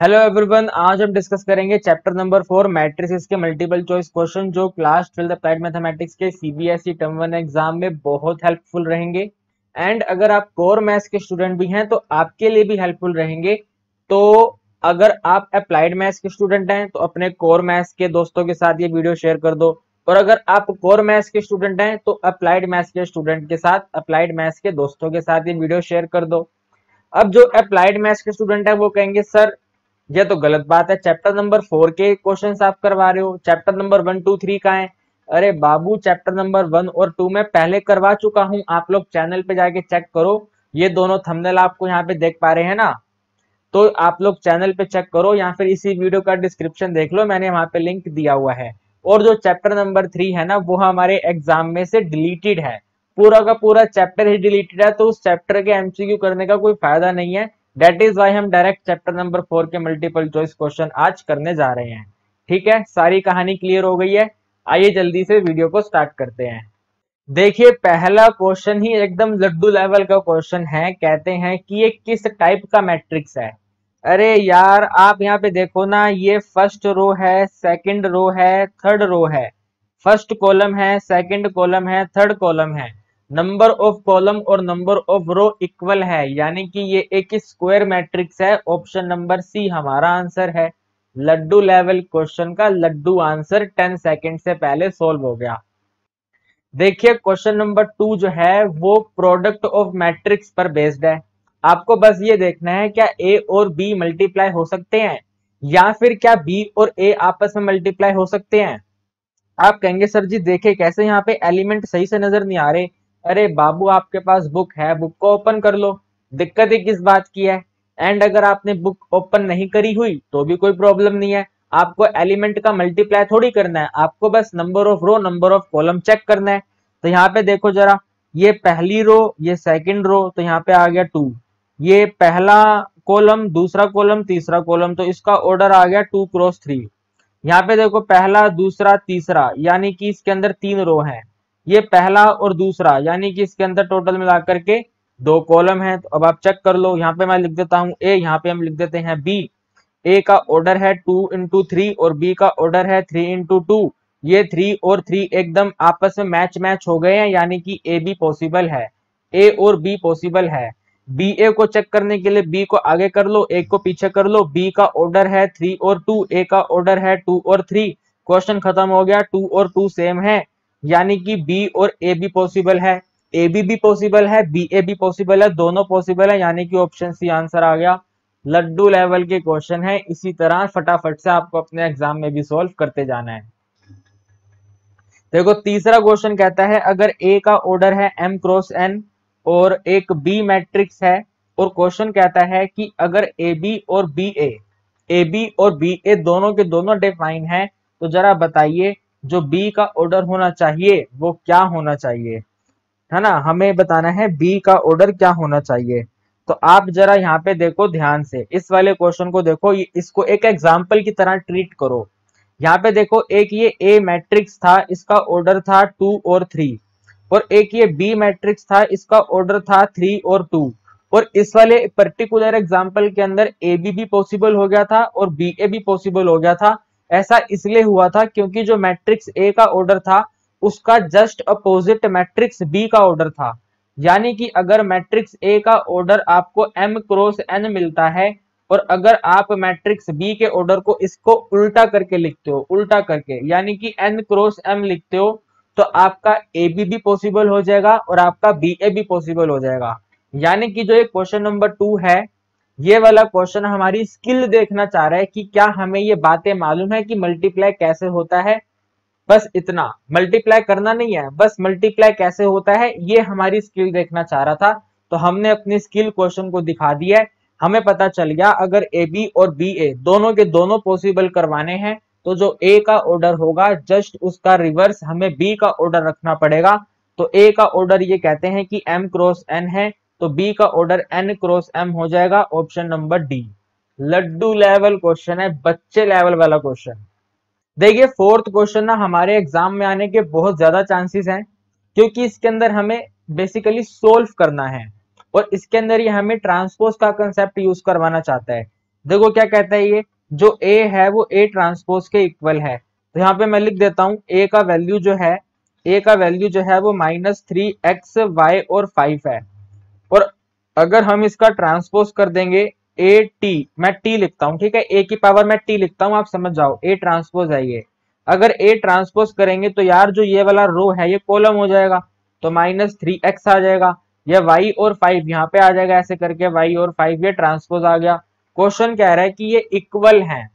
Hello everyone, आज हम discuss करेंगे चैप्टर नंबर 4 मैट्रिसेस के मल्टीपल चॉइस क्वेश्चन जो क्लास 12 अप्लाइड मैथमेटिक्स के सीबीएसई टर्म 1 एग्जाम में बहुत हेल्पफुल रहेंगे। एंड अगर आप कोर मैथ्स के स्टूडेंट भी हैं तो आपके लिए भी हेल्पफुल रहेंगे। तो अगर आप अप्लाइड मैथ्स के स्टूडेंट हैं तो अपने कोर मैथ्स के दोस्तों के साथ ये वीडियो शेयर कर दो, और अगर आप कोर मैथ्स के स्टूडेंट हैं तो अप्लाइड मैथ्स के स्टूडेंट के साथ अप्लाइड मैथ्स के दोस्तों के साथ ये वीडियो शेयर कर दो। अब जो अप्लाइड मैथ्स के स्टूडेंट है वो कहेंगे सर ये तो गलत बात है, चैप्टर नंबर 4 के क्वेश्चंस आप करवा रहे हो, चैप्टर नंबर 1 2 3 का है। अरे बाबू, चैप्टर नंबर 1 और 2 में पहले करवा चुका हूं, आप लोग चैनल पे जाके चेक करो। ये दोनों थंबनेल आपको यहाँ पे देख पा रहे हैं ना, तो आप लोग चैनल पे चेक करो या फिर इसी वीडियो का डिस्क्रिप्शन देख लो, मैंने वहां पे लिंक दिया हुआ है। और जो चैप्टर नंबर 3 है ना वो हमारे एग्जाम में से डिलीटेड है, पूरा का पूरा चैप्टर ही डिलीटेड है, तो उस चैप्टर के एमसीक्यू करने का कोई फायदा नहीं है। दैट इज वाई हम डायरेक्ट चैप्टर नंबर 4 के मल्टीपल चॉइस क्वेश्चन आज करने जा रहे हैं। ठीक है, सारी कहानी क्लियर हो गई है। आइए जल्दी से वीडियो को स्टार्ट करते हैं। देखिए, पहला क्वेश्चन ही एकदम लड्डू लेवल का क्वेश्चन है। कहते हैं कि ये किस टाइप का मैट्रिक्स है। अरे यार, आप यहाँ पे देखो ना, ये फर्स्ट रो है, सेकंड रो है, थर्ड रो है। फर्स्ट कॉलम है, सेकंड कॉलम है, थर्ड कॉलम है। नंबर ऑफ कॉलम और नंबर ऑफ रो इक्वल है, यानी कि ये एक स्क्वायर मैट्रिक्स है। ऑप्शन नंबर सी हमारा आंसर है। लड्डू लेवल क्वेश्चन का लड्डू आंसर 10 सेकंड से पहले सोल्व हो गया। देखिए, क्वेश्चन नंबर 2 जो है वो प्रोडक्ट ऑफ मैट्रिक्स पर बेस्ड है। आपको बस ये देखना है क्या ए और बी मल्टीप्लाई हो सकते हैं, या फिर क्या बी और ए आपस में मल्टीप्लाई हो सकते हैं। आप कहेंगे सर जी देखे कैसे, यहाँ पे एलिमेंट सही से नजर नहीं आ रहे। अरे बाबू, आपके पास बुक है, बुक को ओपन कर लो, दिक्कत ही किस बात की है। एंड अगर आपने बुक ओपन नहीं करी हुई तो भी कोई प्रॉब्लम नहीं है। आपको एलिमेंट का मल्टीप्लाई थोड़ी करना है, आपको बस number of row number of column check करना है। तो यहाँ पे देखो जरा, ये पहली रो, ये सेकंड रो, तो यहाँ पे आ गया 2। ये पहला कॉलम, दूसरा कॉलम, तीसरा कॉलम, तो इसका ऑर्डर आ गया 2 क्रॉस 3। यहाँ पे देखो पहला दूसरा तीसरा, यानी कि इसके अंदर 3 रो हैं। ये पहला और दूसरा, यानी कि इसके अंदर टोटल मिलाकर के 2 कॉलम हैं। तो अब आप चेक कर लो, यहाँ पे मैं लिख देता हूँ ए, यहाँ पे हम लिख देते हैं बी। ए का ऑर्डर है 2 into 3 और बी का ऑर्डर है 3 into 2। ये 3 और 3 एकदम आपस में मैच हो गए हैं, यानी कि ए बी पॉसिबल है, ए और बी पॉसिबल है। बी ए को चेक करने के लिए बी को आगे कर लो, ए को पीछे कर लो। बी का ऑर्डर है 3 और 2, ए का ऑर्डर है 2 और 3। क्वेश्चन खत्म हो गया, 2 और 2 सेम है, यानी कि बी और ए भी पॉसिबल है, ए बी भी पॉसिबल है, बी ए भी पॉसिबल है, दोनों पॉसिबल है, यानी कि ऑप्शन सी आंसर आ गया। लड्डू लेवल के क्वेश्चन है, इसी तरह फटाफट से आपको अपने एग्जाम में भी सॉल्व करते जाना है। देखो, तीसरा क्वेश्चन कहता है अगर ए का ऑर्डर है m क्रॉस n और एक बी मैट्रिक्स है, और क्वेश्चन कहता है कि अगर ए बी और बी ए दोनों के दोनों डिफाइन है, तो जरा बताइए जो बी का ऑर्डर होना चाहिए वो क्या होना चाहिए, है ना। हमें बताना है बी का ऑर्डर क्या होना चाहिए। तो आप जरा यहाँ पे देखो ध्यान से, इस वाले क्वेश्चन को देखो, इसको एक एग्जाम्पल की तरह ट्रीट करो। यहाँ पे देखो, एक ये ए मैट्रिक्स था, इसका ऑर्डर था 2 और 3, और एक ये बी मैट्रिक्स था, इसका ऑर्डर था 3 और 2। और इस वाले पर्टिकुलर एग्जाम्पल के अंदर ए बी भी पॉसिबल हो गया था और बी ए भी पॉसिबल हो गया था। ऐसा इसलिए हुआ था क्योंकि जो मैट्रिक्स ए का ऑर्डर था उसका जस्ट अपोजिट मैट्रिक्स बी का ऑर्डर था। यानी कि अगर मैट्रिक्स ए का ऑर्डर आपको m क्रॉस n मिलता है, और अगर आप मैट्रिक्स बी के ऑर्डर को इसको उल्टा करके लिखते हो, उल्टा करके यानी कि n क्रॉस m लिखते हो, तो आपका ए बी भी पॉसिबल हो जाएगा और आपका बी ए भी पॉसिबल हो जाएगा। यानी कि जो ये क्वेश्चन नंबर 2 है, ये वाला क्वेश्चन हमारी स्किल देखना चाह रहा है कि क्या हमें ये बातें मालूम है कि मल्टीप्लाई कैसे होता है। बस इतना, मल्टीप्लाई करना नहीं है, बस मल्टीप्लाई कैसे होता है ये हमारी स्किल देखना चाह रहा था। तो हमने अपनी स्किल क्वेश्चन को दिखा दिया है। हमें पता चल गया अगर ए बी और बी ए दोनों के दोनों पॉसिबल करवाने हैं, तो जो ए का ऑर्डर होगा जस्ट उसका रिवर्स हमें बी का ऑर्डर रखना पड़ेगा। तो ए का ऑर्डर ये कहते हैं कि m क्रॉस n है, तो बी का ऑर्डर n क्रॉस m हो जाएगा। Option number D. लड्डू लेवल क्वेश्चन है, बच्चे लेवल वाला क्वेश्चन। देखिए, फोर्थ क्वेश्चन ना हमारे एग्जाम में आने के बहुत ज्यादा चांसेस हैं, क्योंकि इसके अंदर हमें बेसिकली सोल्व करना है, और इसके अंदर ये हमें ट्रांसपोज का कंसेप्ट यूज करवाना चाहता है। देखो क्या कहता है ये, जो ए है वो ए ट्रांसपोज के इक्वल है। तो यहाँ पे मैं लिख देता हूँ ए का वैल्यू जो है, ए का वैल्यू जो है वो -3 x y और 5 है। और अगर हम इसका ट्रांसपोज कर देंगे ए टी, मैं टी लिखता हूँ, ठीक है, ए की पावर मैं टी लिखता हूँ, आप समझ जाओ, ए ट्रांसपोज है ये। अगर ए ट्रांसपोज करेंगे तो यार जो ये वाला रो है ये कॉलम हो जाएगा, तो -3x आ जाएगा, या y और 5 यहाँ पे आ जाएगा, ऐसे करके y और 5 ये ट्रांसपोज आ गया। क्वेश्चन कह रहा है कि ये इक्वल हैं,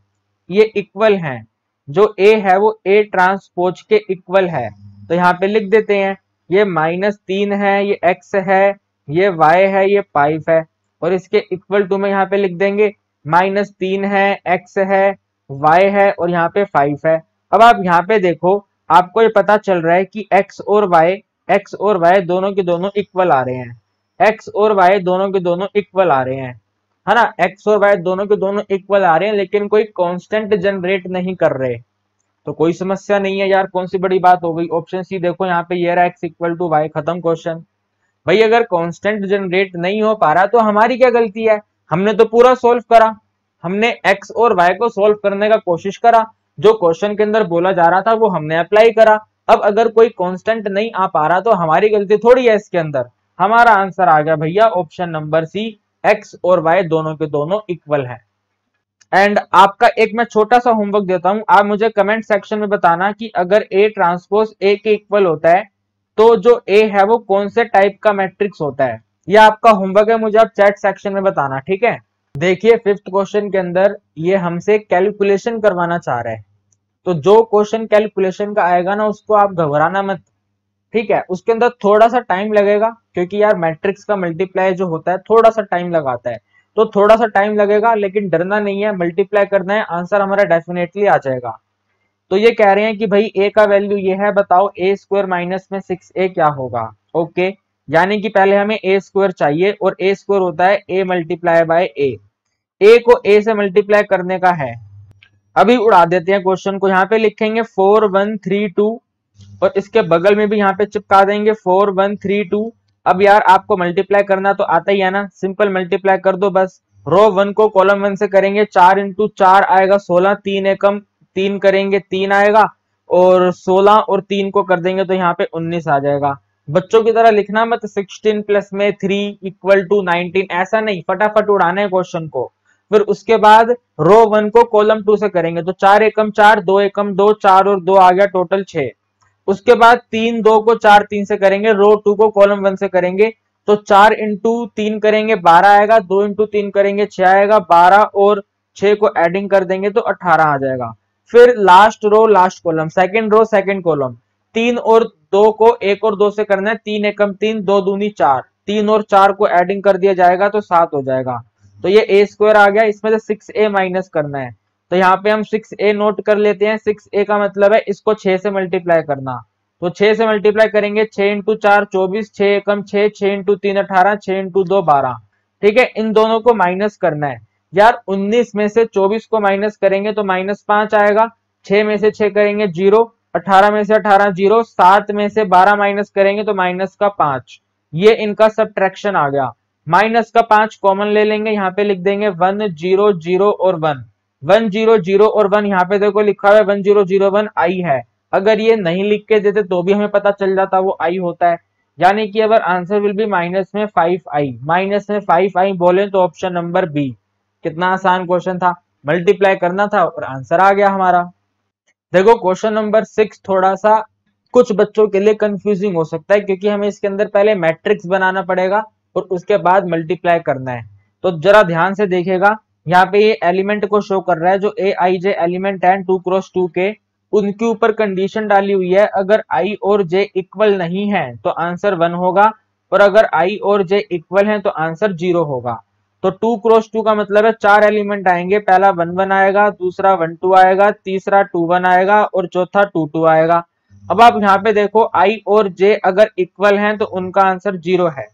ये इक्वल हैं, जो ए है वो ए ट्रांसपोज के इक्वल है। तो यहाँ पे लिख देते हैं, ये -3 है, ये x है, ये y है, ये 5 है, और इसके इक्वल टू में यहाँ पे लिख देंगे -3 है, x है, y है, और यहाँ पे 5 है। अब आप यहाँ पे देखो, आपको ये पता चल रहा है कि x और y दोनों के दोनों इक्वल आ रहे हैं, x और y दोनों के दोनों इक्वल आ रहे हैं, है ना, x और y दोनों के दोनों इक्वल आ रहे हैं, लेकिन कोई कांस्टेंट जनरेट नहीं कर रहे। तो कोई समस्या नहीं है यार, कौन सी बड़ी बात हो गई। ऑप्शन सी देखो यहाँ पे, ये रहा x इक्वल टू y, खत्म क्वेश्चन। भाई अगर कांस्टेंट जनरेट नहीं हो पा रहा तो हमारी क्या गलती है, हमने तो पूरा सोल्व करा, हमने x और y को सोल्व करने का कोशिश करा, जो क्वेश्चन के अंदर बोला जा रहा था वो हमने अप्लाई करा। अब अगर कोई कांस्टेंट नहीं आ पा रहा तो हमारी गलती थोड़ी है इसके अंदर। हमारा आंसर आ गया भैया ऑप्शन नंबर सी, x और y दोनों के दोनों इक्वल है। एंड आपका एक मैं छोटा सा होमवर्क देता हूं, आप मुझे कमेंट सेक्शन में बताना कि अगर ए ट्रांसपोज ए के इक्वल होता है तो जो ए है वो कौन से टाइप का मैट्रिक्स होता है। ये आपका होमवर्क है, मुझे आप चैट सेक्शन में बताना, ठीक है। देखिए फिफ्थ क्वेश्चन के अंदर ये हमसे कैलकुलेशन करवाना चाह रहा है, तो जो क्वेश्चन कैलकुलेशन का आएगा ना उसको आप घबराना मत, ठीक है। उसके अंदर थोड़ा सा टाइम लगेगा, क्योंकि यार मैट्रिक्स का मल्टीप्लाई जो होता है थोड़ा सा टाइम लगाता है, तो थोड़ा सा टाइम लगेगा, लेकिन डरना नहीं है, मल्टीप्लाई करना है, आंसर हमारा डेफिनेटली आ जाएगा। तो ये कह रहे हैं कि भाई ए का वैल्यू ये है, बताओ ए स्क्वायर माइनस में 6a क्या होगा। ओके, यानी कि पहले हमें ए स्क्वायर चाहिए, और ए स्क्वायर होता है ए मल्टीप्लाई बाय ए को ए से मल्टीप्लाई करने का है। अभी उड़ा देते हैं क्वेश्चन को, यहाँ पे लिखेंगे 4132, और इसके बगल में भी यहाँ पे चिपका देंगे 4132। अब यार आपको मल्टीप्लाई करना तो आता ही है ना, सिंपल मल्टीप्लाई कर दो बस। रो 1 को कॉलम 1 से करेंगे, 4 इंटू 4 आएगा 16, 3 एकम 3 करेंगे 3 आएगा, और 16 और 3 को कर देंगे तो यहाँ पे 19 आ जाएगा। बच्चों की तरह लिखना मत 16 प्लस में 3 इक्वल टू 19, ऐसा नहीं, फटाफट उड़ाना है क्वेश्चन को। फिर उसके बाद रो 1 को कॉलम 2 से करेंगे, तो 4 एकम 4, 2 एकम 2, 4 और 2 आ गया टोटल 6। उसके बाद 3 2 को 4 3 से करेंगे, रो 2 को कॉलम 1 से करेंगे, तो 4 इंटू 3 करेंगे 12 आएगा, 2 इंटू 3 करेंगे 6 आएगा, 12 और 6 को एडिंग कर देंगे तो 18 आ जाएगा। फिर last row last column, second row second column, 3 और 2 को 1 और 2 से करना है, 3 एकम 3, 2 दूनी 4, 3 और 4 को एडिंग कर दिया जाएगा तो 7 हो जाएगा। तो ये ए स्क्वायर आ गया, इसमें से 6a माइनस करना है, तो यहाँ पे हम 6a नोट कर लेते हैं। 6a का मतलब है इसको 6 से मल्टीप्लाई करना, तो 6 से मल्टीप्लाई करेंगे, 6 इंटू 4 24, 6 एकम 6, 6 इंटू 3 18, 6 इंटू 2 12, ठीक है। इन दोनों को माइनस करना है यार, 19 में से 24 को माइनस करेंगे तो -5 आएगा, 6 में से 6 करेंगे 0, 18 में से 18 0, 7 में से 12 माइनस करेंगे तो -5। ये इनका सब्ट्रैक्शन आ गया। -5 कॉमन ले लेंगे, यहाँ पे लिख देंगे 1 0 0 और 1, 1 0 0 और 1, यहाँ पे देखो लिखा हुआ है 1 0 0 1 आई है। अगर ये नहीं लिख के देते तो भी हमें पता चल जाता वो आई होता है, यानी कि अगर आंसर विल बी माइनस में 5i, माइनस में 5i बोले तो ऑप्शन नंबर बी। कितना आसान क्वेश्चन था, मल्टीप्लाई करना था और आंसर आ गया हमारा। देखो क्वेश्चन नंबर 6 थोड़ा सा कुछ बच्चों के लिए कंफ्यूजिंग हो सकता है, क्योंकि हमें इसके अंदर पहले मैट्रिक्स बनाना पड़ेगा और उसके बाद मल्टीप्लाई करना है। तो जरा ध्यान से देखिएगा, यहाँ पे ये एलिमेंट को शो कर रहा है, जो ए आई जे एलिमेंट है 2 क्रॉस 2 के, उनके ऊपर कंडीशन डाली हुई है, अगर आई और जे इक्वल नहीं है तो आंसर 1 होगा, और अगर आई और जे इक्वल है तो आंसर 0 होगा। तो 2 क्रॉस 2 का मतलब है 4 एलिमेंट आएंगे, पहला 1 1 आएगा, दूसरा 1 2 आएगा, तीसरा 2 1 आएगा, और चौथा 2 2 आएगा। अब आप यहाँ पे देखो आई और जे अगर इक्वल हैं तो उनका आंसर 0 है,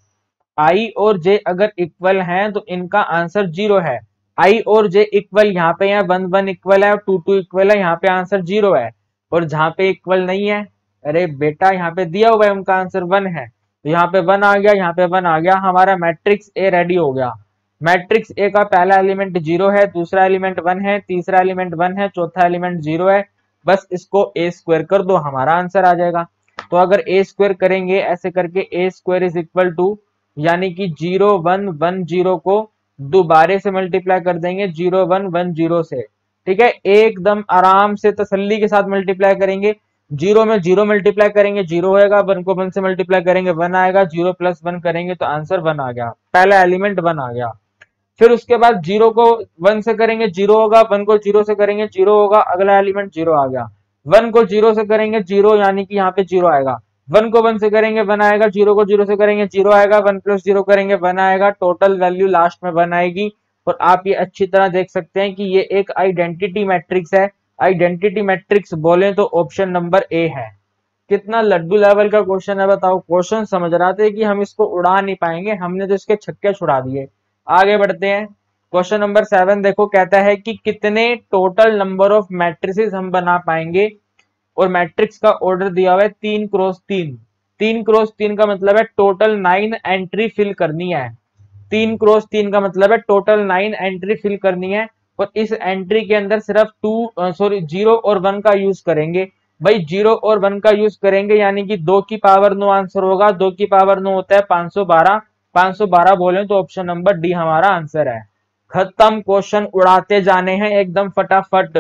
आई और जे अगर इक्वल हैं तो इनका आंसर 0 है। आई और जे इक्वल यहाँ पे है, 1 1 इक्वल है और 2 2 इक्वल है, यहाँ पे आंसर 0 है। और जहाँ पे इक्वल नहीं है, अरे बेटा यहाँ पे दिया हुआ है उनका आंसर 1 है, तो यहाँ पे 1 आ गया, यहाँ पे 1 आ गया, हमारा मैट्रिक्स ए रेडी हो गया। मैट्रिक्स ए का पहला एलिमेंट 0 है, दूसरा एलिमेंट 1 है, तीसरा एलिमेंट 1 है, चौथा एलिमेंट 0 है। बस इसको ए स्क्वायर कर दो, हमारा आंसर आ जाएगा। तो अगर ए स्क्वायर करेंगे ऐसे करके, ए स्क्वायर इज इक्वल टू, यानी कि 0 1 1 0 को दोबारे से मल्टीप्लाई कर देंगे 0 1 1 0 से, ठीक है। एकदम आराम से तसल्ली के साथ मल्टीप्लाई करेंगे। 0 में 0 मल्टीप्लाई करेंगे 0 होएगा, 1 को 1 से मल्टीप्लाई करेंगे 1 आएगा, 0 प्लस 1 करेंगे तो आंसर 1 आ गया, पहला एलिमेंट 1 आ गया। फिर उसके बाद 0 को 1 से करेंगे 0 होगा, 1 को 0 से करेंगे 0 होगा, अगला एलिमेंट 0 आ गया। 1 को 0 से करेंगे 0, यानी कि यहाँ पे 0 आएगा। 1 को 1 से करेंगे 1 आएगा, 0 को 0 से करेंगे 0 आएगा, 1 प्लस 0 करेंगे 1 आएगा, टोटल वैल्यू लास्ट में 1 आएगी। और आप ये अच्छी तरह देख सकते हैं कि ये एक आइडेंटिटी मैट्रिक्स है। आइडेंटिटी मैट्रिक्स बोले तो ऑप्शन नंबर ए है। कितना लड्डू लेवल का क्वेश्चन है बताओ। क्वेश्चन समझ रहे थे कि हम इसको उड़ा नहीं पाएंगे, हमने तो इसके छक्के छुड़ा दिए। आगे बढ़ते हैं। क्वेश्चन नंबर 7 देखो, कहता है कि कितने टोटल नंबर ऑफ मैट्रिसेस हम बना पाएंगे। और मैट्रिक्स का ऑर्डर दिया हुआ है 3 क्रॉस 3। 3 क्रॉस 3 का मतलब है टोटल 9 एंट्री फिल करनी है। 3 क्रॉस 3 का मतलब है टोटल 9 एंट्री फिल करनी है। और इस एंट्री के अंदर सिर्फ 0 और 1 का यूज करेंगे। भाई 0 और 1 का यूज करेंगे, यानी कि 2 की पावर 9 आंसर होगा। 2 की पावर 9 होता है 512। 512 बोले तो ऑप्शन नंबर डी हमारा आंसर है। खत्म, क्वेश्चन उड़ाते जाने हैं एकदम फटाफट।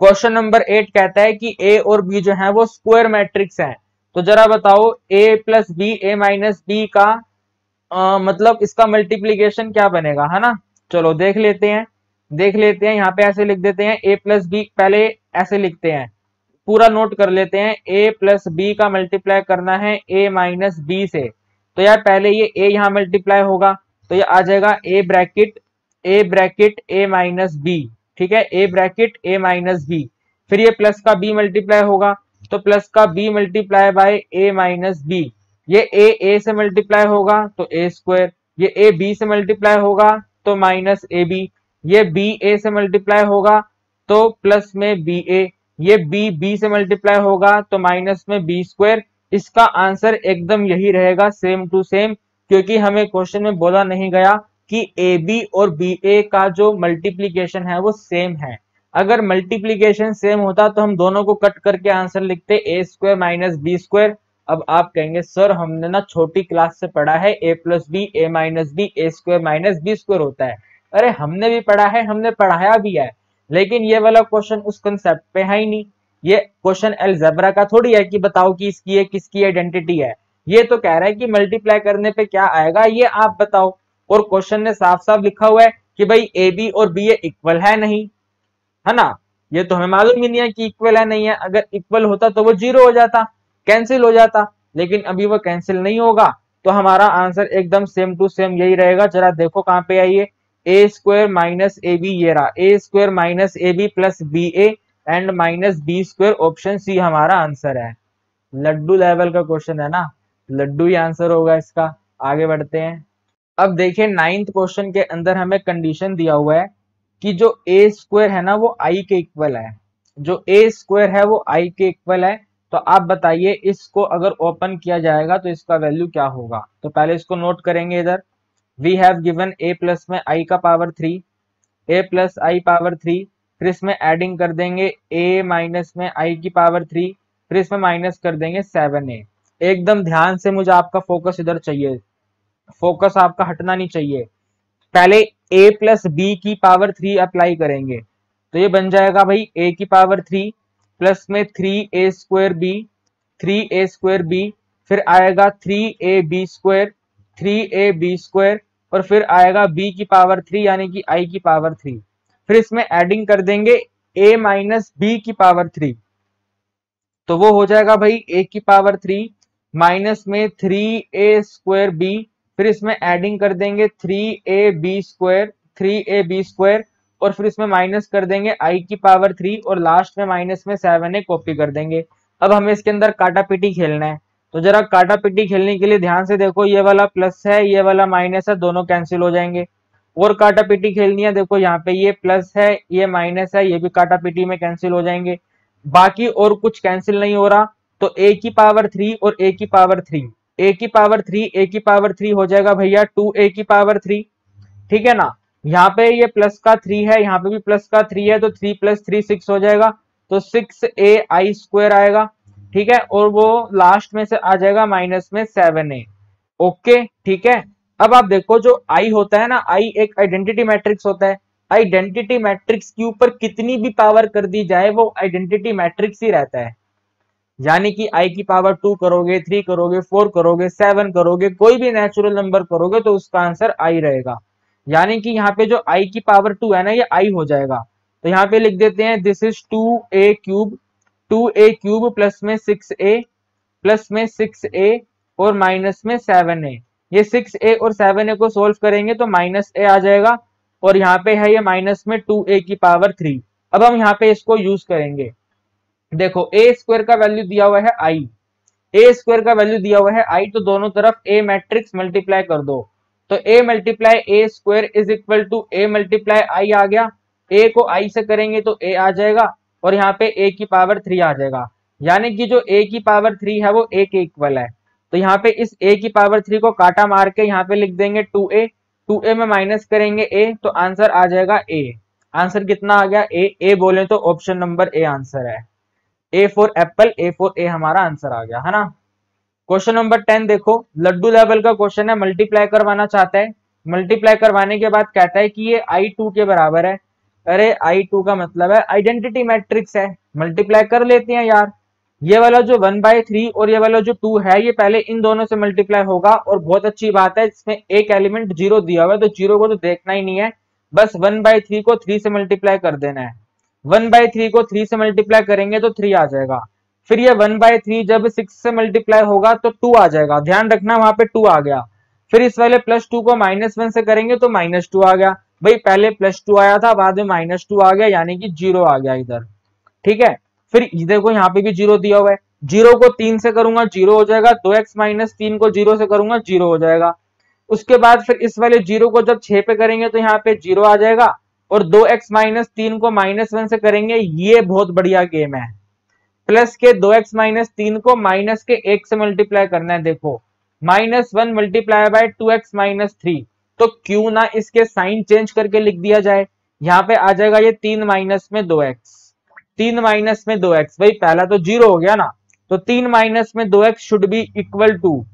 क्वेश्चन नंबर 8 कहता है कि ए और बी जो है वो स्क्वायर मैट्रिक्स है। तो जरा बताओ ए प्लस बी, ए माइनस बी का मतलब इसका मल्टीप्लीकेशन क्या बनेगा, है ना। चलो देख लेते हैं, देख लेते हैं। यहाँ पे ऐसे लिख देते हैं ए प्लस बी, पहले ऐसे लिखते हैं, पूरा नोट कर लेते हैं। ए प्लस बी का मल्टीप्लाई करना है ए माइनस बी से। तो यार पहले ये ए यहाँ मल्टीप्लाई होगा, तो ये आ जाएगा A bracket A minus B, ठीक है, A bracket A minus B. फिर ये प्लस का बी मल्टीप्लाई होगा, तो प्लस का B multiply by A minus B. ये ए से मल्टीप्लाई होगा तो ए स्क्वायर, ये ए बी से मल्टीप्लाई होगा तो माइनस ए बी, ये बी ए से मल्टीप्लाई होगा तो प्लस में बी ए, ये बी बी से मल्टीप्लाई होगा तो माइनस में बी स्क्वायर। इसका आंसर एकदम यही रहेगा, सेम टू सेम, क्योंकि हमें क्वेश्चन में बोला नहीं गया कि ए बी और बी ए का जो मल्टीप्लीकेशन है वो सेम है। अगर मल्टीप्लीकेशन सेम होता तो हम दोनों को कट करके आंसर लिखते ए स्क्वायर माइनस बी स्क्वायर। अब आप कहेंगे सर हमने ना छोटी क्लास से पढ़ा है ए प्लस बी ए माइनस बी ए स्क्वायर माइनस बी स्क्वायर होता है। अरे हमने भी पढ़ा है, हमने पढ़ाया भी है, लेकिन ये वाला क्वेश्चन उस कंसेप्ट पे है ही नहीं। ये क्वेश्चन अलजेब्रा का थोड़ी है कि बताओ कि इसकी है किसकी आइडेंटिटी है। ये तो कह रहा है कि मल्टीप्लाई करने पे क्या आएगा ये आप बताओ। और क्वेश्चन ने साफ साफ लिखा हुआ है कि भाई ए बी और बी ए इक्वल है नहीं, है ना। ये तो हमें मालूम ही नहीं है कि इक्वल है नहीं है। अगर इक्वल होता तो वो 0 हो जाता, कैंसिल हो जाता, लेकिन अभी वो कैंसिल नहीं होगा। तो हमारा आंसर एकदम सेम टू सेम यही रहेगा। जरा देखो कहां पे आइए, A square minus A B, ये रहा A square minus A B plus B A and minus B square, option C हमारा आंसर है। लड्डू लेवल का क्वेश्चन है ना, लड्डू ही आंसर होगा इसका। आगे बढ़ते हैं। अब देखिए 9th क्वेश्चन के अंदर हमें कंडीशन दिया हुआ है कि जो ए स्क्वायर है ना वो आई के इक्वल है। जो ए स्क्वायर है वो आई के इक्वल है। तो आप बताइए इसको अगर ओपन किया जाएगा तो इसका वैल्यू क्या होगा। तो पहले इसको नोट करेंगे। इधर we have given a plus में आई का power 3, a plus i power 3, फिर इसमें एडिंग कर देंगे ए माइनस में आई की पावर 3, फिर इसमें माइनस कर देंगे 7a। एकदम ध्यान से मुझे आपका फोकस इधर चाहिए, फोकस आपका हटना नहीं चाहिए। पहले a प्लस बी की पावर 3 अप्लाई करेंगे, तो ये बन जाएगा भाई a की पावर 3 प्लस में 3a square B, 3a square B, फिर आएगा 3a B square, 3a B square, और फिर आएगा b की पावर 3 यानी कि i की पावर 3। फिर इसमें एडिंग कर देंगे a माइनस बी की पावर 3, तो वो हो जाएगा भाई a की पावर 3 माइनस में 3a स्क्वायर बी, फिर इसमें एडिंग कर देंगे 3ab स्क्वायर, 3ab स्क्वायर, और फिर इसमें माइनस कर देंगे i की पावर 3 और लास्ट में माइनस में 7a कॉपी कर देंगे। अब हमें इसके अंदर काटा पीटी खेलना है। तो जरा काटा पीटी खेलने के लिए ध्यान से देखो, ये वाला प्लस है ये वाला माइनस है, दोनों कैंसिल हो जाएंगे। और काटा पीटी खेलनी है, देखो यहाँ पे ये प्लस है ये माइनस है, ये भी काटा पीटी में कैंसिल हो जाएंगे। बाकी और कुछ कैंसिल नहीं हो रहा, तो a की पावर 3 और a की पावर 3, a की पावर 3 a की पावर 3 हो जाएगा भैया 2a की पावर 3, ठीक है ना। यहाँ पे ये प्लस का 3 है, यहाँ पे भी प्लस का 3 है, तो 3 + 3 6 हो जाएगा, तो 6ai² आएगा। ठीक है, और वो लास्ट में से आ जाएगा माइनस में 7a। ओके ठीक है। अब आप देखो जो आई होता है ना, आई एक आइडेंटिटी मैट्रिक्स होता है। आइडेंटिटी मैट्रिक्स के ऊपर कितनी भी पावर कर दी जाए वो आइडेंटिटी मैट्रिक्स ही रहता है। यानी कि आई की पावर 2 करोगे, 3 करोगे, 4 करोगे, 7 करोगे, कोई भी नेचुरल नंबर करोगे तो उसका आंसर आई रहेगा। यानी कि यहाँ पे जो आई की पावर 2 है ना, ये आई हो जाएगा। तो यहाँ पे लिख देते हैं this is 2a³ 2a³ plus में 6a प्लस में 6a और माइनस में 7a। ये 6a और 7a को सोल्व करेंगे तो माइनस a आ जाएगा, और यहाँ पे है ये माइनस में 2a की पावर 3। अब हम यहाँ पे इसको यूज करेंगे। देखो a² का वैल्यू दिया हुआ है आई, a² का वैल्यू दिया हुआ है आई, तो दोनों तरफ a मैट्रिक्स मल्टीप्लाई कर दो। तो a multiply a² is equal to a multiply I आ गया। a को i से करेंगे तो a आ जाएगा, और यहाँ पे a की पावर 3 आ जाएगा। यानी कि जो a की पावर 3 है वो a के इक्वल है। तो यहाँ पे इस a की पावर 3 को काटा मार के यहाँ पे लिख देंगे 2a, 2a में माइनस करेंगे a, तो आंसर आ जाएगा a। आंसर कितना आ गया a बोले तो ऑप्शन नंबर a आंसर है। A for Apple, A for a हमारा आंसर आ गया है ना। क्वेश्चन नंबर 10 देखो, लड्डू लेवल का क्वेश्चन है, मल्टीप्लाई करवाना चाहता है। मल्टीप्लाई करवाने के बाद कहता है कि ये I2 के बराबर है। अरे I2 का मतलब है आइडेंटिटी मैट्रिक्स है, मल्टीप्लाई कर लेते हैं यार। ये वाला जो 1/3 और ये वाला जो 2 है, ये पहले इन दोनों से मल्टीप्लाई होगा। और बहुत अच्छी बात है, इसमें एक एलिमेंट 0 दिया हुआ है, तो 0 को तो देखना ही नहीं है, बस 1/3 को 3 से मल्टीप्लाई कर देना है। 1/3 को 3 से मल्टीप्लाई करेंगे तो 3 आ जाएगा। फिर ये 1/3 जब 6 से मल्टीप्लाई होगा तो 2 आ जाएगा, ध्यान रखना वहां पे 2 आ गया। फिर इस वाले +2 को -1 से करेंगे तो -2 आ गया। भाई पहले +2 आया था, बाद में -2 आ गया, यानी कि 0 आ गया इधर। ठीक है, फिर देखो यहाँ पे भी 0 दिया हुआ है। 0 को 3 से करूंगा 0 हो जाएगा, 2x - 3 को 0 से करूंगा 0 हो जाएगा। उसके बाद फिर इस वाले 0 को जब 6 पे करेंगे तो यहाँ पे 0 आ जाएगा, और 2x - 3 को -1 से करेंगे। ये बहुत बढ़िया गेम है, प्लस के 2x - 3 को माइनस के 1 से मल्टीप्लाई करना है। देखो -1 मल्टीप्लाई बाय 2x - 3, तो क्यों ना इसके साइन चेंज करके लिख दिया जाए। यहाँ पे आ जाएगा ये 3 माइनस में 2x, 3 माइनस में 2x, भाई पहला तो 0 हो गया ना। तो 3 माइनस में 2x should be equal to,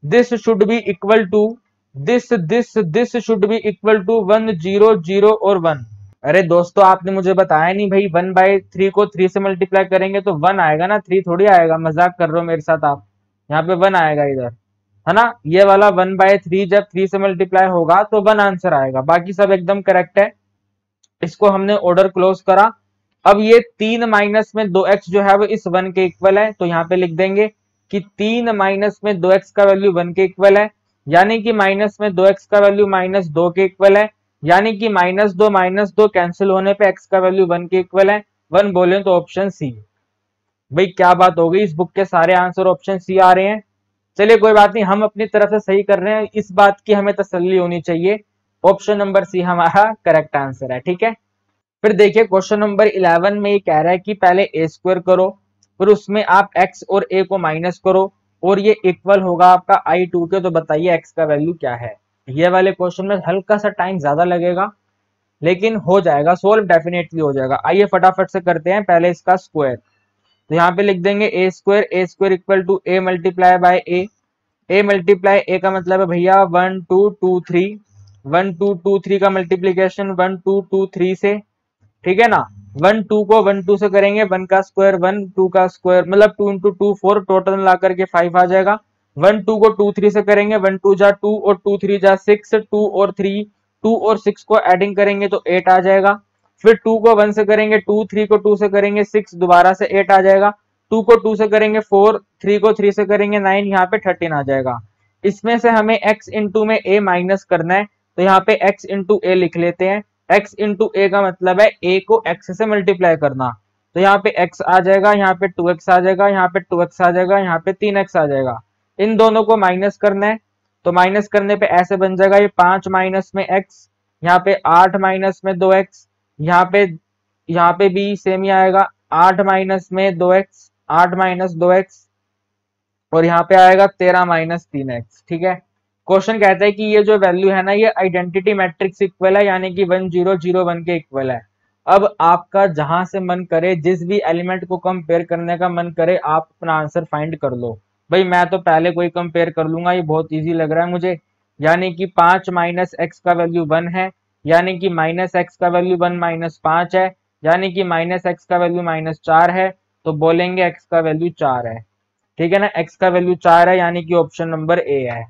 this should be equal to this should be equal to 1 0 0 और 1। अरे दोस्तों आपने मुझे बताया नहीं भाई, 1/3 को 3 से मल्टीप्लाई करेंगे तो 1 आएगा ना, 3 थोड़ी आएगा। मजाक कर रहे हो मेरे साथ आप, यहाँ पे 1 आएगा इधर, है ना। ये वाला 1/3 जब 3 से मल्टीप्लाई होगा तो 1 आंसर आएगा, बाकी सब एकदम करेक्ट है। इसको हमने ऑर्डर क्लोज करा। अब ये 3 माइनस में 2x जो है वो इस 1 के इक्वल है, तो यहाँ पे लिख देंगे कि 3 माइनस में 2x का वैल्यू 1 के इक्वल है, यानी कि माइनस में 2x का वैल्यू -2 के इक्वल है, यानी कि -2 कैंसिल होने पे x का वैल्यू 1 के इक्वल है। 1 बोले तो ऑप्शन सी। भाई क्या बात हो गई, इस बुक के सारे आंसर ऑप्शन सी आ रहे हैं। चलिए कोई बात नहीं, हम अपनी तरफ से सही कर रहे हैं, इस बात की हमें तसल्ली होनी चाहिए। ऑप्शन नंबर सी हमारा करेक्ट आंसर है। ठीक है, फिर देखिए क्वेश्चन नंबर 11 में ये कह रहा है कि पहले a² करो, फिर उसमें आप x और a को माइनस करो, और ये इक्वल होगा आपका I2 के। तो बताइए x का वैल्यू क्या है। ये वाले क्वेश्चन में हल्का सा टाइम ज्यादा लगेगा, लेकिन हो जाएगा सोल्व, डेफिनेटली हो जाएगा। आइए फटाफट से करते हैं पहले इसका स्क्वायर। तो यहाँ पे लिख देंगे a² equal to a multiply by a multiply a का मतलब है भैया 1 2 2 3, 1 2 2 3 का मल्टीप्लीकेशन 1 2 2 3 से। ठीक है ना, 1 2 को 1 2 से करेंगे, 1 का स्क्वायर 1, 2 का स्क्वायर मतलब 2 × 2 4, टोटल मिला करके 5 आ जाएगा। 1 2 को 2 3 से करेंगे, 1 2 जा 2 और 2 3 जा 6, 2 और 3, 2 और 6 को एडिंग करेंगे तो 8 आ जाएगा। फिर 2 को 1 से करेंगे, 2 3 को 2 से करेंगे 6, दोबारा से 8 आ जाएगा। 2 को 2 से करेंगे 4, 3 को 3 से करेंगे 9, यहाँ पे 13 आ जाएगा। इसमें से हमें x इंटू में a माइनस करना है, तो यहाँ पे x इंटू a लिख लेते हैं। x इंटू a का मतलब है a को x से मल्टीप्लाई करना, तो यहाँ पे x आ जाएगा, यहाँ पे 2x आ जाएगा, यहाँ पे 2x आ जाएगा, यहाँ पे 3x आ जाएगा। इन दोनों को माइनस करना है, तो माइनस करने पे ऐसे बन जाएगा ये 5 माइनस में x, यहाँ पे 8 माइनस में 2x, यहाँ पे भी सेम ही आएगा 8 माइनस में 2x, 8 माइनस 2x, और यहाँ पे आएगा 13 माइनस 3x। ठीक है, क्वेश्चन कहता है कि ये जो वैल्यू है ना ये आइडेंटिटी मैट्रिक्स इक्वल है, यानी कि 1001 के इक्वल है। अब आपका जहां से मन करे, जिस भी एलिमेंट को कंपेयर करने का मन करे, आप अपना आंसर फाइंड कर लो। भाई मैं तो पहले कोई कंपेयर कर लूंगा, ये बहुत इजी लग रहा है मुझे। यानी कि 5 माइनस एक्स का वैल्यू 1 है, यानी कि माइनस एक्स का वैल्यू 1 माइनस 5 है, यानी कि माइनस एक्स का वैल्यू माइनस 4 है, तो बोलेंगे एक्स का वैल्यू 4 है। ठीक है ना, एक्स का वैल्यू 4 है, यानी कि ऑप्शन नंबर ए है।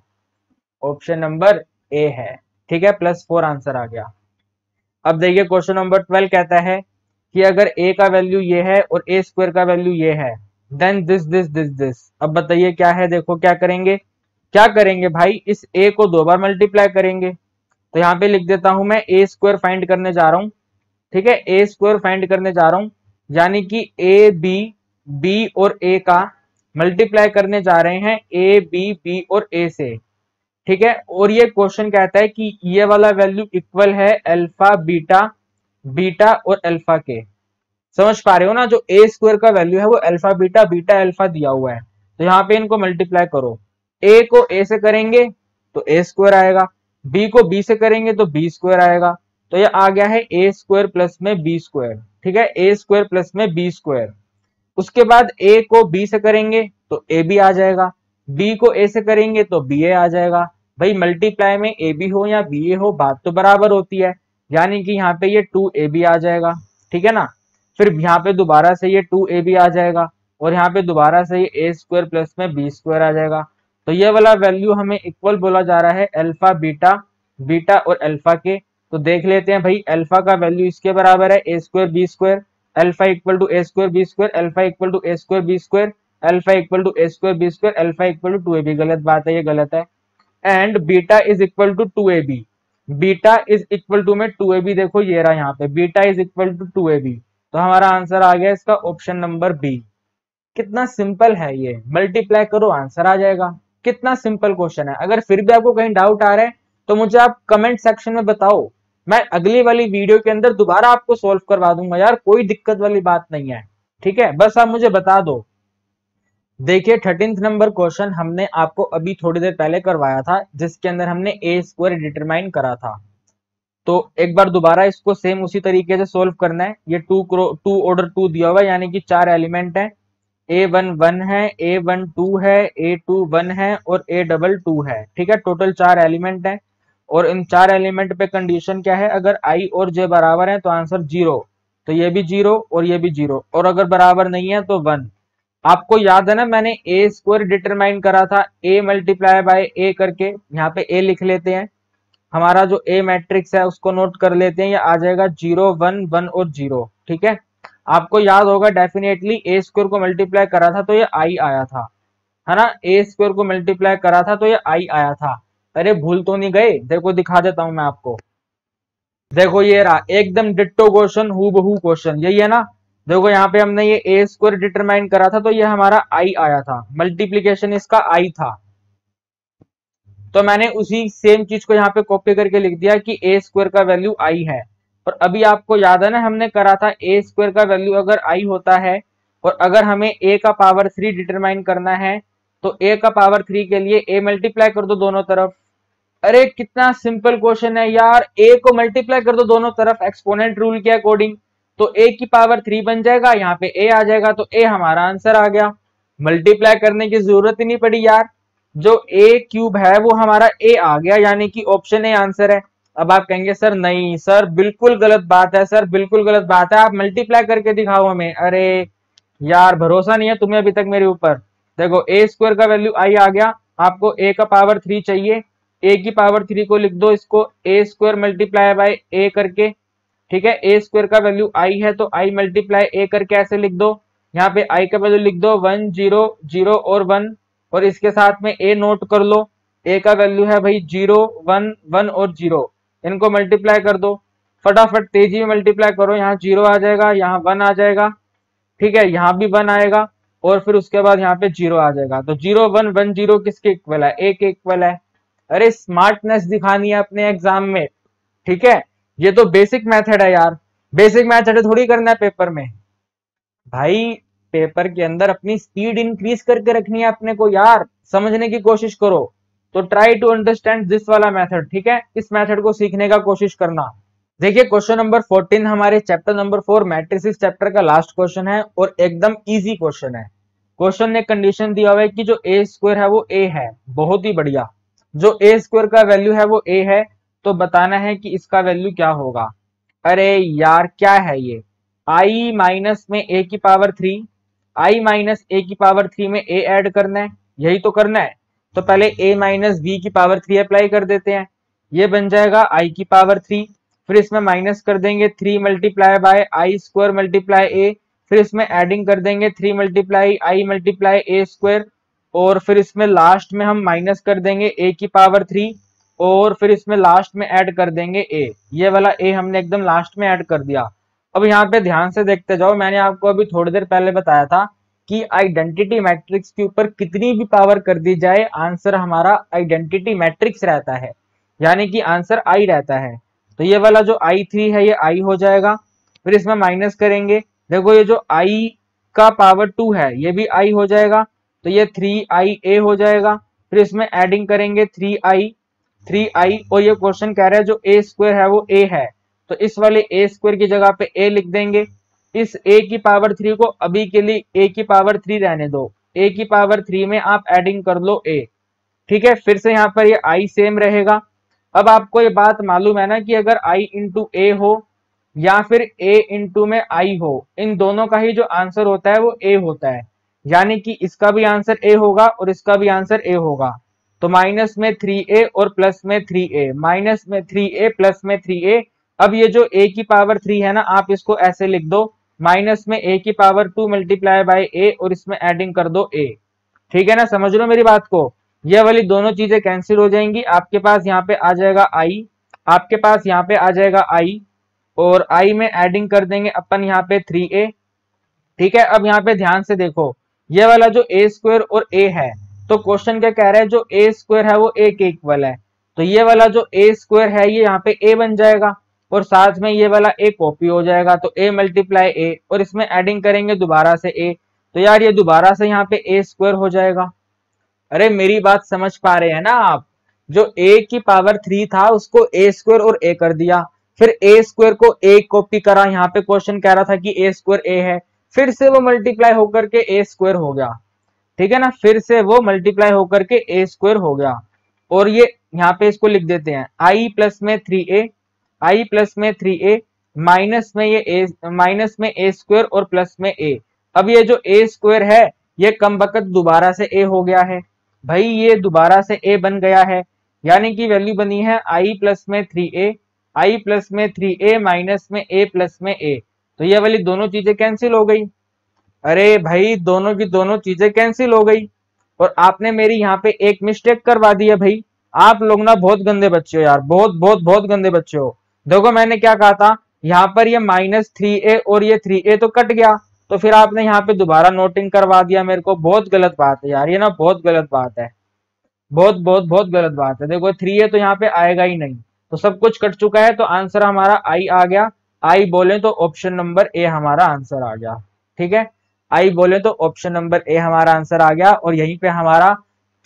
ऑप्शन नंबर ए है। ठीक है, +4 आंसर आ गया। अब देखिए क्वेश्चन नंबर 12 कहता है कि अगर a का वैल्यू ये है और a स्क्वायर का वैल्यू ये है, देन दिस। अब बताइए क्या है, देखो क्या करेंगे, क्या करेंगे भाई, इस a को 2 बार मल्टीप्लाई करेंगे। तो यहाँ पे लिख देता हूं मैं a स्क्वायर फाइंड करने जा रहा हूं। ठीक है, a स्क्वायर फाइंड करने जा रहा हूं, यानी कि a b और a का मल्टीप्लाई करने जा रहे हैं a b और a से। ठीक है, और ये क्वेश्चन कहता है कि ये वाला वैल्यू इक्वल है अल्फा बीटा और अल्फा के। समझ पा रहे हो ना, जो ए स्क्वायर का वैल्यू है वो अल्फा बीटा अल्फा दिया हुआ है। तो यहाँ पे इनको मल्टीप्लाई करो, ए को ए से करेंगे तो ए स्क्वायर आएगा, बी को बी से करेंगे तो बी स्क्वायर आएगा। तो ये आ गया है ए स्क्वायर प्लस में बी स्क्वायर। ठीक है, ए स्क्वायर प्लस में बी स्क्वायर। उसके बाद ए को बी से करेंगे तो ए बी आ जाएगा, बी को ए से करेंगे तो बी ए आ जाएगा। भाई मल्टीप्लाई में ए बी हो या बी ए हो, बात तो बराबर होती है, यानी कि यहाँ पे ये 2 ए बी आ जाएगा। ठीक है ना, फिर यहाँ पे दोबारा से ये 2 ए बी आ जाएगा, और यहाँ पे दोबारा से ये ए स्क्वायर प्लस में बी स्क्वायर आ जाएगा। तो ये वाला वैल्यू हमें इक्वल बोला जा रहा है अल्फा बीटा और अल्फा के। तो देख लेते हैं भाई, अल्फा का वैल्यू इसके बराबर है A square B square, alpha equal to A square B square, alpha equal to A square B square, alpha equal to A square B square, alpha equal to 2ab। गलत बात है, ये गलत है। And beta is equal to 2ab, beta is equal to में 2ab, देखो ये रहा यहाँ पे beta is equal to 2ab। तो हमारा आंसर आ गया इसका ऑप्शन नंबर बी। कितना सिंपल है ये, मल्टीप्लाई करो आंसर आ जाएगा। कितना सिंपल क्वेश्चन है। अगर फिर भी आपको कहीं डाउट आ रहा है तो मुझे आप कमेंट सेक्शन में बताओ, मैं अगली वाली वीडियो के अंदर दोबारा आपको सॉल्व करवा दूंगा यार, कोई दिक्कत वाली बात नहीं है। ठीक है, बस आप मुझे बता दो। देखिए 13th नंबर क्वेश्चन हमने आपको अभी थोड़ी देर पहले करवाया था, जिसके अंदर हमने ए स्क्वायर डिटरमाइन करा था। तो एक बार दोबारा इसको सेम उसी तरीके से सोल्व करना है। ये टू ऑर्डर 2 दिया हुआ है, यानी कि 4 एलिमेंट है। A1 1 है, A1 2 है, A2 1 है और A2 2 है। ठीक है, टोटल 4 एलिमेंट है। और इन 4 एलिमेंट पे कंडीशन क्या है, अगर i और j बराबर है तो आंसर 0, तो ये भी 0 और ये भी 0, और अगर बराबर नहीं है तो 1। आपको याद है ना, मैंने ए स्क्वायर डिटरमाइन करा था a मल्टीप्लाई बाय a करके। यहाँ पे a लिख लेते हैं, हमारा जो ए मैट्रिक्स है उसको नोट कर लेते हैं। ये आ जाएगा 0 1 1 और 0। ठीक है, आपको याद होगा डेफिनेटली ए स्क्वायर को मल्टीप्लाई करा था तो ये आई आया था, है ना, ए स्क्वायर को मल्टीप्लाई करा था तो ये आई आया था। अरे भूल तो नहीं गए, देखो दिखा देता हूं मैं आपको। देखो ये रहा एकदम डिट्टो क्वेश्चन, हूबहू क्वेश्चन, यही है ना। देखो यहाँ पे हमने ये ए स्क्वायर डिटरमाइन करा था तो ये हमारा आई आया था, मल्टीप्लीकेशन इसका आई था। तो मैंने उसी सेम चीज को यहाँ पे कॉपी करके लिख दिया कि ए स्क्वायर का वैल्यू आई है। और अभी आपको याद है ना, हमने करा था ए स्क्वायर का वैल्यू अगर आई होता है और अगर हमें ए का पावर 3 डिटरमाइन करना है तो ए का पावर 3 के लिए ए मल्टीप्लाई कर दो दोनों तरफ। अरे कितना सिंपल क्वेश्चन है यार, ए को मल्टीप्लाई कर दो दोनों तरफ एक्सपोनेंट रूल के अकॉर्डिंग, तो ए की पावर 3 बन जाएगा, यहाँ पे ए आ जाएगा, तो ए हमारा आंसर आ गया। मल्टीप्लाई करने की जरूरत ही नहीं पड़ी यार, जो ए क्यूब है वो हमारा ए आ गया, यानी कि ऑप्शन ए आंसर है। अब आप कहेंगे सर नहीं सर बिल्कुल गलत बात है, सर बिल्कुल गलत बात है, आप मल्टीप्लाई करके दिखाओ हमें। अरे यार भरोसा नहीं है तुम्हें अभी तक मेरे ऊपर। देखो ए स्क्वायर का वैल्यू आई आ गया, आपको ए का पावर 3 चाहिए, ए की पावर 3 को लिख दो इसको ए स्क्वायर मल्टीप्लाई बाय ए करके। ठीक है, ए स्क्वायर का वैल्यू आई है तो आई मल्टीप्लाई ए करके ऐसे लिख दो। यहाँ पे आई का वैल्यू लिख दो 1 0 0 और 1, और इसके साथ में ए नोट कर लो। ए का वैल्यू है भाई 0 1 1 और 0, इनको मल्टीप्लाई कर दो फटाफट, तेजी में मल्टीप्लाई करो। यहाँ 0 आ जाएगा, यहाँ 1 आ जाएगा, ठीक है, यहाँ भी 1 आएगा, और फिर उसके बाद यहाँ पे 0 आ जाएगा। तो 0 1 1 0 किसके इक्वल है, ए के इक्वल है। अरे स्मार्टनेस दिखानी है अपने एग्जाम में, ठीक है, ये तो बेसिक मेथड है यार, बेसिक मेथड थोड़ी करना है पेपर में। भाई पेपर के अंदर अपनी स्पीड इंक्रीज करके रखनी है अपने को यार, समझने की कोशिश करो। तो ट्राई टू अंडरस्टैंड दिस वाला मेथड, ठीक है, इस मेथड को सीखने का कोशिश करना। देखिए क्वेश्चन नंबर 14 हमारे चैप्टर नंबर 4 मैट्रिसेस चैप्टर का लास्ट क्वेश्चन है और एकदम इजी क्वेश्चन है। क्वेश्चन ने कंडीशन दिया हुआ है कि जो ए स्क्वायर है वो ए है, बहुत ही बढ़िया। जो ए स्क्वायर का वैल्यू है वो ए है, तो बताना है कि इसका वैल्यू क्या होगा। अरे यार क्या है ये, आई माइनस में ए की पावर 3, आई माइनस ए की पावर 3 में ए ऐड करना है, यही तो करना है। तो पहले ए माइनस बी की पावर 3 अप्लाई कर देते हैं, ये बन जाएगा आई की पावर 3, फिर इसमें माइनस कर देंगे 3 multiply by I square multiply A, फिर इसमें एडिंग कर देंगे 3 multiply I multiply A square, और फिर इसमें लास्ट में हम माइनस कर देंगे ए की पावर 3, और फिर इसमें लास्ट में ऐड कर देंगे ए, ये वाला ए हमने एकदम लास्ट में ऐड कर दिया। अब यहाँ पे ध्यान से देखते जाओ, मैंने आपको अभी थोड़ी देर पहले बताया था कि आइडेंटिटी मैट्रिक्स के ऊपर कितनी भी पावर कर दी जाए आंसर हमारा आइडेंटिटी मैट्रिक्स रहता है, यानी कि आंसर आई रहता है। तो ये वाला जो i3 है ये आई हो जाएगा, फिर इसमें माइनस करेंगे, देखो ये जो i का पावर 2 है ये भी आई हो जाएगा, तो ये 3ia हो जाएगा, फिर इसमें एडिंग करेंगे 3i, और ये क्वेश्चन कह रहा है जो ए स्क्वायर है वो ए है, तो इस वाले ए स्क्वायर की जगह पे ए लिख देंगे। इस ए की पावर 3 को अभी के लिए ए की पावर 3 रहने दो, ए की पावर 3 में आप एडिंग कर लो ए, ठीक है। फिर से यहाँ पर ये आई सेम रहेगा। अब आपको ये बात मालूम है ना कि अगर आई इंटू ए हो या फिर ए इंटू में आई हो, इन दोनों का ही जो आंसर होता है वो ए होता है, यानी कि इसका भी आंसर ए होगा और इसका भी आंसर ए होगा। तो माइनस में 3a और प्लस में 3a, माइनस में 3a प्लस में 3a। अब ये जो a की पावर 3 है ना, आप इसको ऐसे लिख दो, माइनस में a की पावर 2 मल्टीप्लाई बाय a, और इसमें एडिंग कर दो a, ठीक है ना, समझ लो मेरी बात को। ये वाली दोनों चीजें कैंसिल हो जाएंगी, आपके पास यहाँ पे आ जाएगा i, आपके पास यहाँ पे आ जाएगा i, और i में एडिंग कर देंगे अपन यहाँ पे 3a, ठीक है। अब यहाँ पे ध्यान से देखो, ये वाला जो ए स्क्वायर और ए है, तो क्वेश्चन क्या कह रहा है, जो ए स्क्वायर है वो ए के इक्वल है, तो ये वाला जो ए स्क्वायर है ये यहाँ पे ए बन जाएगा, और साथ में ये वाला ए कॉपी हो जाएगा, तो ए मल्टीप्लाई ए, और इसमें एडिंग करेंगे दोबारा से ए, तो यार ये दोबारा से यहाँ पे ए स्क्वायर हो जाएगा। अरे मेरी बात समझ पा रहे हैं ना आप, जो a की पावर 3 था उसको a स्क्वायर और a कर दिया, फिर a स्क्वायर को a कॉपी करा, यहाँ पे क्वेश्चन कह रहा था कि a स्क्वायर a है, फिर से वो मल्टीप्लाई होकर के a स्क्वायर हो गया, ठीक है ना, फिर से वो मल्टीप्लाई होकर के a स्क्वायर हो गया। और ये यहाँ पे इसको लिख देते हैं i प्लस में 3a, i प्लस में 3a, माइनस में ये a, माइनस में a स्क्वायर और प्लस में a। अब ये जो a स्क्वायर है ये कम बकत दोबारा से a हो गया है, भाई ये दोबारा से a बन गया है, यानी कि वैल्यू बनी है i प्लस में 3a, i प्लस में 3a माइनस में a प्लस में a, तो ये वाली दोनों चीजें कैंसिल हो गई। अरे भाई दोनों की दोनों चीजें कैंसिल हो गई, और आपने मेरी यहाँ पे एक मिस्टेक करवा दी है भाई। आप लोग ना बहुत गंदे बच्चे हो यार, बहुत बहुत बहुत गंदे बच्चे हो। देखो मैंने क्या कहा था, यहाँ पर ये -3a और ये 3a तो कट गया, तो फिर आपने यहाँ पे दोबारा नोटिंग करवा दिया मेरे को, बहुत गलत बात है यार, ये ना बहुत गलत बात है, बहुत बहुत बहुत गलत बात है। देखो 3a तो यहाँ पे आएगा ही नहीं, तो सब कुछ कट चुका है, तो आंसर हमारा आई आ गया। आई बोले तो ऑप्शन नंबर ए हमारा आंसर आ गया, ठीक है, आई बोले तो ऑप्शन नंबर ए हमारा आंसर आ गया। और यहीं पे हमारा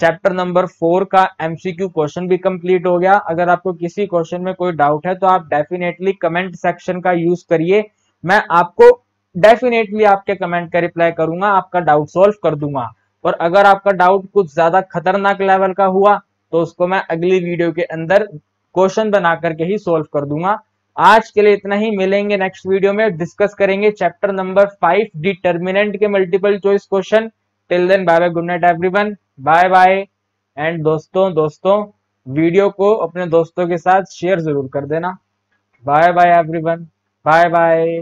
चैप्टर नंबर 4 का एमसीक्यू क्वेश्चन भी कंप्लीट हो गया। अगर आपको किसी क्वेश्चन में कोई डाउट है तो आप डेफिनेटली कमेंट सेक्शन का यूज करिए, मैं आपको डेफिनेटली आपके कमेंट का रिप्लाई करूंगा, आपका डाउट सॉल्व कर दूंगा। और अगर आपका डाउट कुछ ज्यादा खतरनाक लेवल का हुआ तो उसको मैं अगली वीडियो के अंदर क्वेश्चन बना करके ही सॉल्व कर दूंगा। आज के लिए इतना ही, मिलेंगे नेक्स्ट वीडियो में, डिस्कस करेंगे चैप्टर नंबर 5 डिटर्मिनेंट के multiple choice question. Till then bye bye, good night everyone, bye bye. And दोस्तों वीडियो को अपने दोस्तों के साथ शेयर जरूर कर देना। Bye bye everyone, bye bye.